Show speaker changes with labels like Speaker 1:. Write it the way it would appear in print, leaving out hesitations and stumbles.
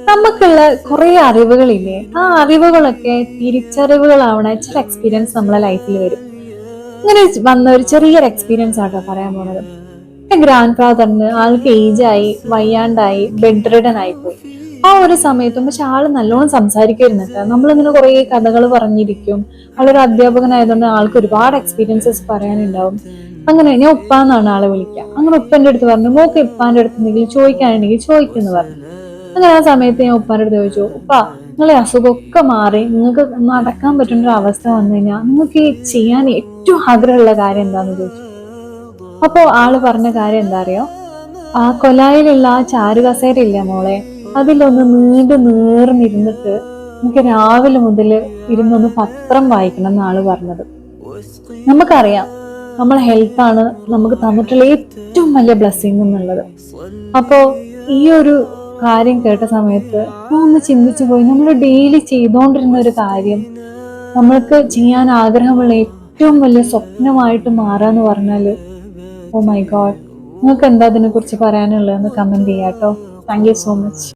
Speaker 1: നമുക്കുള്ള കുറെ അറിവുകളില്ലേ, ആ അറിവുകളൊക്കെ തിരിച്ചറിവുകളാവണ ചില എക്സ്പീരിയൻസ് നമ്മളെ ലൈഫിൽ വരും. ഇങ്ങനെ വന്ന ഒരു ചെറിയൊരു എക്സ്പീരിയൻസ് ആട്ടോ പറയാൻ പോണത്. എന്റെ ഗ്രാൻഡ് ഫാദറിന് ആൾക്ക് ഏജായി, വയ്യാണ്ടായി, ബെഡ് റിഡൻ ആയിപ്പോയി. ആ ഒരു സമയത്തും പക്ഷെ ആള് നല്ലോണം സംസാരിക്കുമായിരുന്നിട്ട്. നമ്മളിങ്ങനെ കുറെ കഥകൾ പറഞ്ഞിരിക്കും. ആളൊരു അധ്യാപകനായതുകൊണ്ട് ആൾക്ക് ഒരുപാട് എക്സ്പീരിയൻസസ് പറയാനുണ്ടാവും. അങ്ങനെ ഞാൻ ഉപ്പാന്നാണ് ആളെ വിളിക്കുക. അങ്ങനെ ഉപ്പന്റെ അടുത്ത് പറഞ്ഞു, മോക്ക് ഉപ്പാന്റെ അടുത്ത് എന്തെങ്കിലും ചോദിക്കാനുണ്ടെങ്കിൽ ചോദിക്കുന്നു പറഞ്ഞു. അങ്ങനെ ആ സമയത്ത് ഞാൻ ഉപ്പാന്റെ അടുത്ത് ചോദിച്ചു, ഉപ്പ നിങ്ങളെ അസുഖമൊക്കെ മാറി നിങ്ങൾക്ക് നടക്കാൻ പറ്റുന്ന ഒരു അവസ്ഥ വന്നു കഴിഞ്ഞാൽ നിങ്ങൾക്ക് ഈ ചെയ്യാൻ ഏറ്റവും ആഗ്രഹമുള്ള കാര്യം എന്താന്ന് ചോദിച്ചു. അപ്പോ ആള് പറഞ്ഞ കാര്യം എന്താ അറിയോ? ആ കൊലായിലുള്ള ആ ചാരുകസേര ഇല്ല മോളെ, അതിലൊന്ന് നീർന്നിരുന്നിട്ട് നമുക്ക് രാവിലെ മുതൽ ഇരുന്നൊന്ന് പത്രം വായിക്കണം എന്ന് ആള് പറഞ്ഞത്. നമുക്കറിയാം നമ്മളെ ഹെൽത്താണ് നമുക്ക് തന്നിട്ടുള്ള ഏറ്റവും വലിയ ബ്ലെസ്സിങ് എന്നുള്ളത്. അപ്പോ ഈ ഒരു കാര്യം കേട്ട സമയത്ത് ഞാൻ ഒന്ന് ചിന്തിച്ചു പോയി. നമ്മൾ ഡെയിലി ചെയ്തുകൊണ്ടിരുന്ന ഒരു കാര്യം നമ്മൾക്ക് ചെയ്യാൻ ആഗ്രഹമുള്ള ഏറ്റവും വലിയ സ്വപ്നമായിട്ട് മാറാന്ന് പറഞ്ഞാല്, ഓ മൈ ഗോഡ്. നിങ്ങൾക്ക് എന്താ അതിനെ കുറിച്ച് പറയാനുള്ളതെന്ന് കമന്റ് ചെയ്യാട്ടോ. Thank you so much.